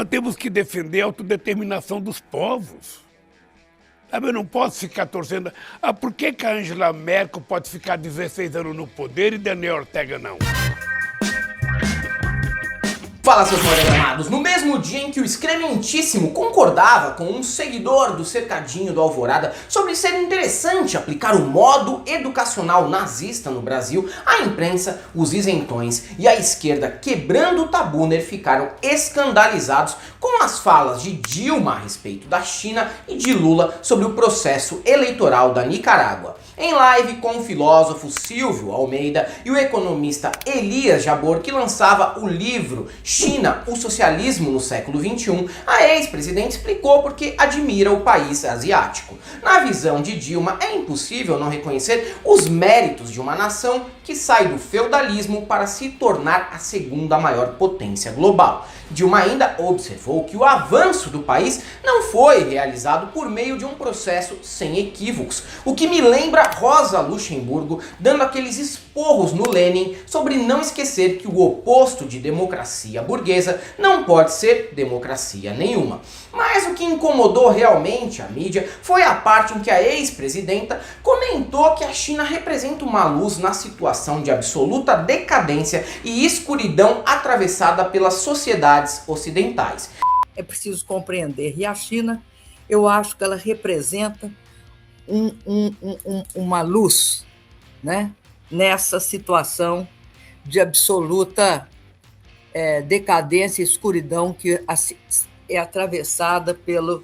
temos que defender a autodeterminação dos povos. Sabe, eu não posso ficar torcendo. Por que a Angela Merkel pode ficar 16 anos no poder e Daniel Ortega não? Fala, seus amados. No mesmo dia em que o excrementíssimo concordava com um seguidor do cercadinho do Alvorada sobre ser interessante aplicar o modo educacional nazista no Brasil, a imprensa, os isentões e a esquerda quebrando o tabuner ficaram escandalizados com as falas de Dilma a respeito da China e de Lula sobre o processo eleitoral da Nicarágua. Em live com o filósofo Silvio Almeida e o economista Elias Jabbour, que lançava o livro China, o Socialismo no Século XXI, a ex-presidente explicou por que admira o país asiático. Na visão de Dilma, é impossível não reconhecer os méritos de uma nação que sai do feudalismo para se tornar a segunda maior potência global. Dilma ainda observou que o avanço do país não foi realizado por meio de um processo sem equívocos, o que me lembra Rosa Luxemburgo dando aqueles esporros no Lenin sobre não esquecer que o oposto de democracia burguesa não pode ser democracia nenhuma. Mas o que incomodou realmente a mídia foi a parte em que a ex-presidenta comentou que a China representa uma luz na situação de absoluta decadência e escuridão atravessada pelas sociedades ocidentais. É preciso compreender. E a China, eu acho que ela representa uma luz, né, nessa situação de absoluta decadência e escuridão que é atravessada pelas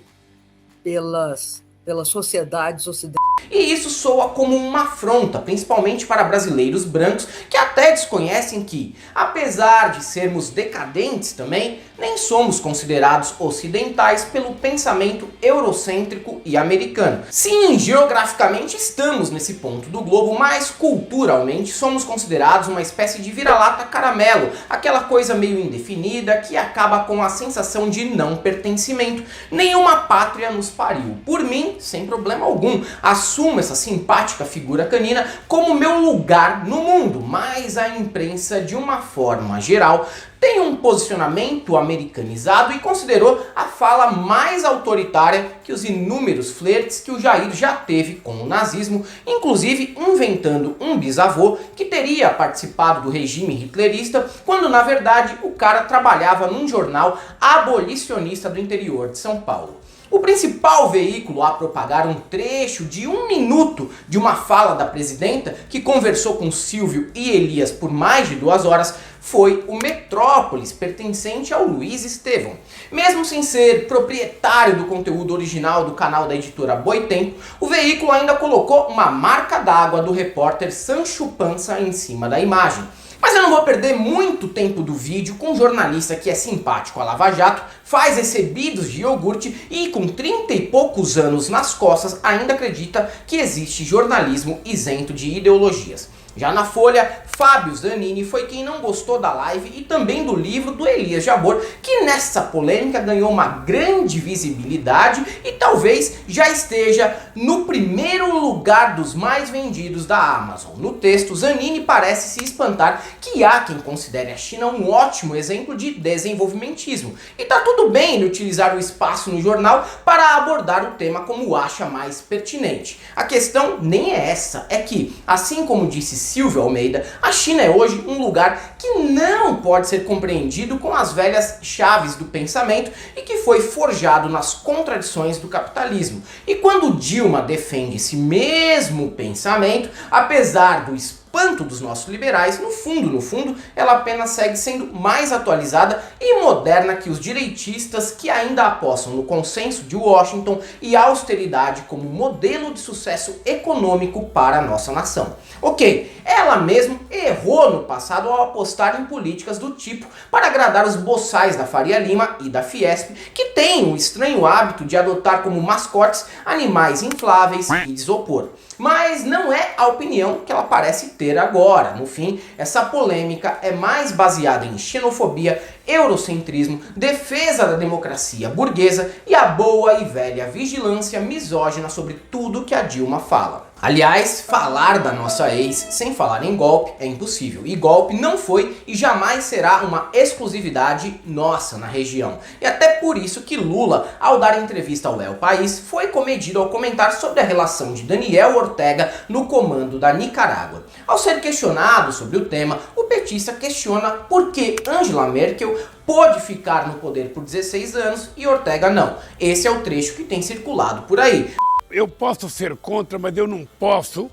sociedades ocidentais. E isso soa como uma afronta, principalmente para brasileiros brancos que até desconhecem que, apesar de sermos decadentes também, nem somos considerados ocidentais pelo pensamento eurocêntrico e americano. Sim, geograficamente estamos nesse ponto do globo, mas culturalmente somos considerados uma espécie de vira-lata caramelo, aquela coisa meio indefinida que acaba com a sensação de não pertencimento. Nenhuma pátria nos pariu. Por mim, sem problema algum, assumo essa simpática figura canina como meu lugar no mundo, mas a imprensa, de uma forma geral, tem um posicionamento americanizado e considerou a fala mais autoritária que os inúmeros flertes que o Jair já teve com o nazismo, inclusive inventando um bisavô que teria participado do regime hitlerista, quando na verdade o cara trabalhava num jornal abolicionista do interior de São Paulo. O principal veículo a propagar um trecho de 1 minuto de uma fala da presidenta, que conversou com Silvio e Elias por mais de 2 horas, foi o Metrópolis, pertencente ao Luiz Estevão. Mesmo sem ser proprietário do conteúdo original do canal da editora Boitempo, o veículo ainda colocou uma marca d'água do repórter Sancho Panza em cima da imagem. Mas eu não vou perder muito tempo do vídeo com um jornalista que é simpático a Lava Jato, faz recebidos de iogurte e com 30 e poucos anos nas costas ainda acredita que existe jornalismo isento de ideologias. Já na Folha, Fábio Zanini foi quem não gostou da live e também do livro do Elias Jabbour, que nessa polêmica ganhou uma grande visibilidade e talvez já esteja no primeiro lugar dos mais vendidos da Amazon. No texto, Zanini parece se espantar que há quem considere a China um ótimo exemplo de desenvolvimentismo. E tá tudo bem ele utilizar o espaço no jornal para abordar o tema como acha mais pertinente. A questão nem é essa, é que, assim como disse Silvio Almeida, a China é hoje um lugar que não pode ser compreendido com as velhas chaves do pensamento e que foi forjado nas contradições do capitalismo. E quando Dilma defende esse mesmo pensamento, apesar do espanto dos nossos liberais, no fundo, ela apenas segue sendo mais atualizada e moderna que os direitistas que ainda apostam no consenso de Washington e a austeridade como modelo de sucesso econômico para a nossa nação. Ok, ela mesma errou no passado ao apostar em políticas do tipo para agradar os boçais da Faria Lima e da Fiesp, que têm o estranho hábito de adotar como mascotes animais infláveis e de isopor. Mas não é a opinião que ela parece ter agora. No fim, essa polêmica é mais baseada em xenofobia, eurocentrismo, defesa da democracia burguesa e a boa e velha vigilância misógina sobre tudo que a Dilma fala. Aliás, falar da nossa ex sem falar em golpe é impossível. E golpe não foi e jamais será uma exclusividade nossa na região. E até por isso que Lula, ao dar entrevista ao El País, foi comedido ao comentar sobre a relação de Daniel Ortega no comando da Nicarágua. Ao ser questionado sobre o tema, o petista questiona por que Angela Merkel pôde ficar no poder por 16 anos e Ortega não. Esse é o trecho que tem circulado por aí. Eu posso ser contra, mas eu não posso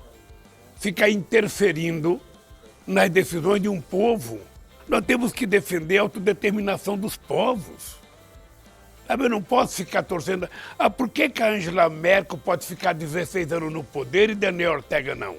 ficar interferindo nas decisões de um povo. Nós temos que defender a autodeterminação dos povos. Sabe, eu não posso ficar torcendo. Por que a Angela Merkel pode ficar 16 anos no poder e Daniel Ortega não?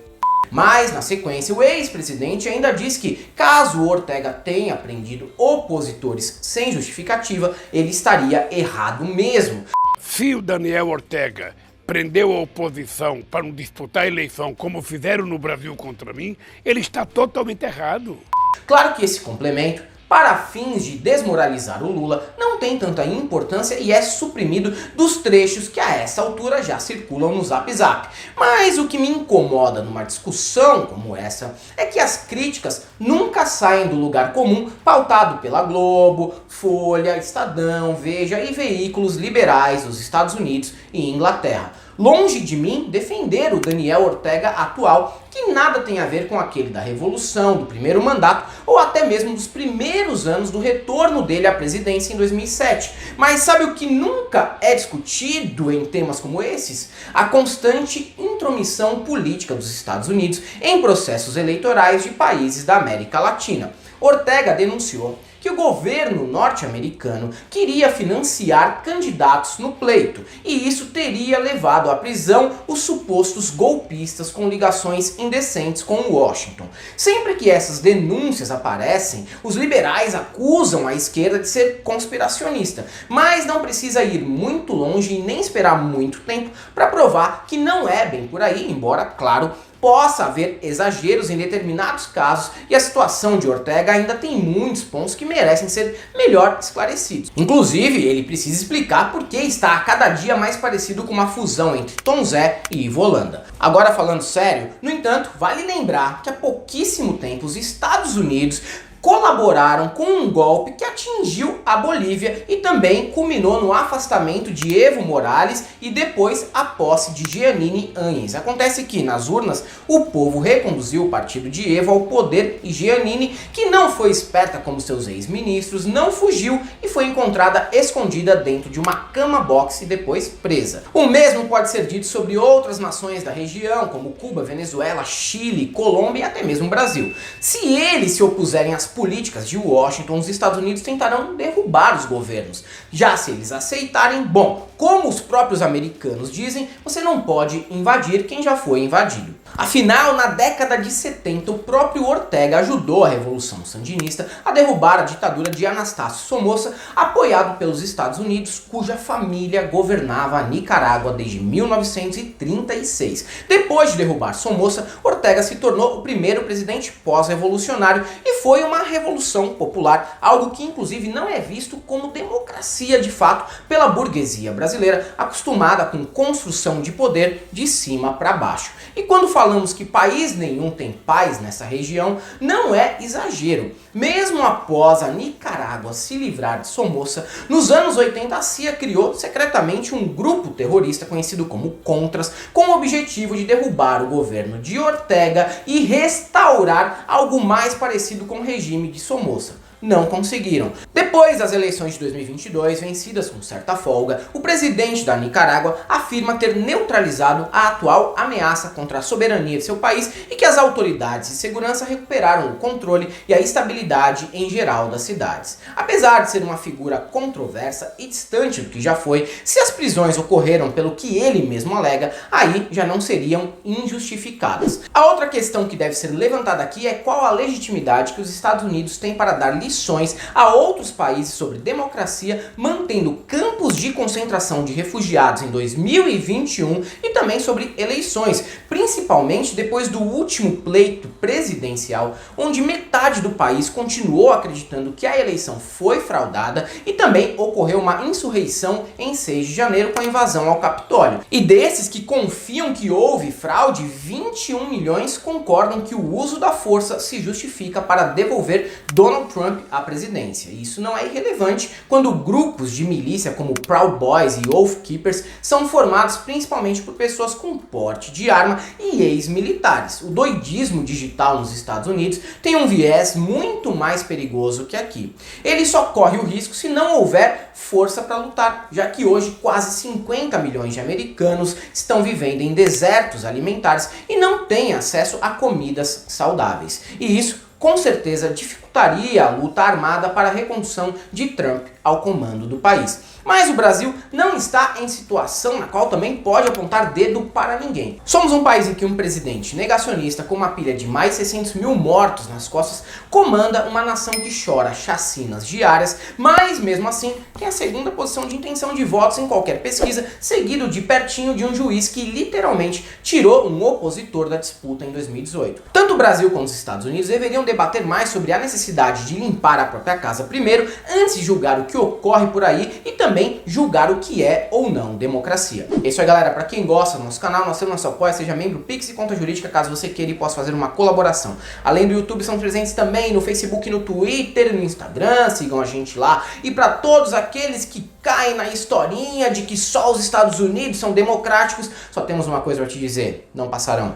Mas, na sequência, o ex-presidente ainda diz que, caso o Ortega tenha prendido opositores sem justificativa, ele estaria errado mesmo. Se o Daniel Ortega prendeu a oposição para não disputar a eleição como fizeram no Brasil contra mim, ele está totalmente errado. Claro que esse complemento, para fins de desmoralizar o Lula, não tem tanta importância e é suprimido dos trechos que a essa altura já circulam no Zap Zap. Mas o que me incomoda numa discussão como essa é que as críticas nunca saem do lugar comum pautado pela Globo, Folha, Estadão, Veja e veículos liberais dos Estados Unidos e Inglaterra. Longe de mim defender o Daniel Ortega atual, que nada tem a ver com aquele da Revolução, do primeiro mandato ou até mesmo dos primeiros anos do retorno dele à presidência em 2007. Mas sabe o que nunca é discutido em temas como esses? A constante intromissão política dos Estados Unidos em processos eleitorais de países da América Latina. Ortega denunciou que o governo norte-americano queria financiar candidatos no pleito, e isso teria levado à prisão os supostos golpistas com ligações indecentes com Washington. Sempre que essas denúncias aparecem, os liberais acusam a esquerda de ser conspiracionista, mas não precisa ir muito longe e nem esperar muito tempo para provar que não é bem por aí, embora, claro, possa haver exageros em determinados casos e a situação de Ortega ainda tem muitos pontos que merecem ser melhor esclarecidos. Inclusive, ele precisa explicar por que está a cada dia mais parecido com uma fusão entre Tom Zé e Ivo Holanda. Agora, falando sério, no entanto, vale lembrar que há pouquíssimo tempo os Estados Unidos colaboraram com um golpe que atingiu a Bolívia e também culminou no afastamento de Evo Morales e depois a posse de Jeanine Áñez. Acontece que nas urnas o povo reconduziu o partido de Evo ao poder e Jeanine, que não foi esperta como seus ex-ministros, não fugiu e foi encontrada escondida dentro de uma cama box e depois presa. O mesmo pode ser dito sobre outras nações da região, como Cuba, Venezuela, Chile, Colômbia e até mesmo Brasil. Se eles se opuserem às políticas de Washington, os Estados Unidos tentarão derrubar os governos. Já se eles aceitarem, bom, como os próprios americanos dizem, você não pode invadir quem já foi invadido. Afinal, na década de 70, o próprio Ortega ajudou a Revolução Sandinista a derrubar a ditadura de Anastácio Somoza, apoiado pelos Estados Unidos, cuja família governava a Nicarágua desde 1936. Depois de derrubar Somoza, Ortega se tornou o primeiro presidente pós-revolucionário e foi uma revolução popular, algo que inclusive não é visto como democracia de fato pela burguesia brasileira, acostumada com construção de poder de cima para baixo. E quando falamos que país nenhum tem paz nessa região, não é exagero. Mesmo após a Nicarágua se livrar de Somoza, nos anos 80 a CIA criou secretamente um grupo terrorista conhecido como Contras, com o objetivo de derrubar o governo de Ortega e restaurar algo mais parecido com o regime de Somoza. Não conseguiram. Depois das eleições de 2022, vencidas com certa folga, o presidente da Nicarágua afirma ter neutralizado a atual ameaça contra a soberania de seu país e que as autoridades de segurança recuperaram o controle e a estabilidade em geral das cidades. Apesar de ser uma figura controversa e distante do que já foi, se as prisões ocorreram pelo que ele mesmo alega, aí já não seriam injustificadas. A outra questão que deve ser levantada aqui é qual a legitimidade que os Estados Unidos têm para dar lições lições a outros países sobre democracia, mantendo campos de concentração de refugiados em 2021 e também sobre eleições, principalmente depois do último pleito presidencial, onde metade do país continuou acreditando que a eleição foi fraudada e também ocorreu uma insurreição em 6 de janeiro com a invasão ao Capitólio. E desses que confiam que houve fraude, 21 milhões concordam que o uso da força se justifica para devolver Donald Trump à presidência. E isso não é irrelevante quando grupos de milícia como Proud Boys e Oath Keepers são formados principalmente por pessoas com porte de arma e ex-militares. O doidismo digital nos Estados Unidos tem um viés muito mais perigoso que aqui. Ele só corre o risco se não houver força para lutar, já que hoje quase 50 milhões de americanos estão vivendo em desertos alimentares e não têm acesso a comidas saudáveis. E isso, com certeza, dificultaria a luta armada para a recondução de Trump ao comando do país. Mas o Brasil não está em situação na qual também pode apontar dedo para ninguém. Somos um país em que um presidente negacionista com uma pilha de mais de 600 mil mortos nas costas comanda uma nação que chora chacinas diárias, mas mesmo assim tem a segunda posição de intenção de votos em qualquer pesquisa, seguido de pertinho de um juiz que literalmente tirou um opositor da disputa em 2018. Tanto o Brasil quanto os Estados Unidos deveriam debater mais sobre a necessidade de limpar a própria casa primeiro, antes de julgar o que ocorre por aí e também julgar o que é ou não democracia. É isso aí, galera. Para quem gosta do nosso canal, nós temos nosso apoio, seja membro Pix e Conta Jurídica, caso você queira e possa fazer uma colaboração. Além do YouTube, são presentes também no Facebook, no Twitter, no Instagram, sigam a gente lá. E para todos aqueles que caem na historinha de que só os Estados Unidos são democráticos, só temos uma coisa para te dizer: não passarão.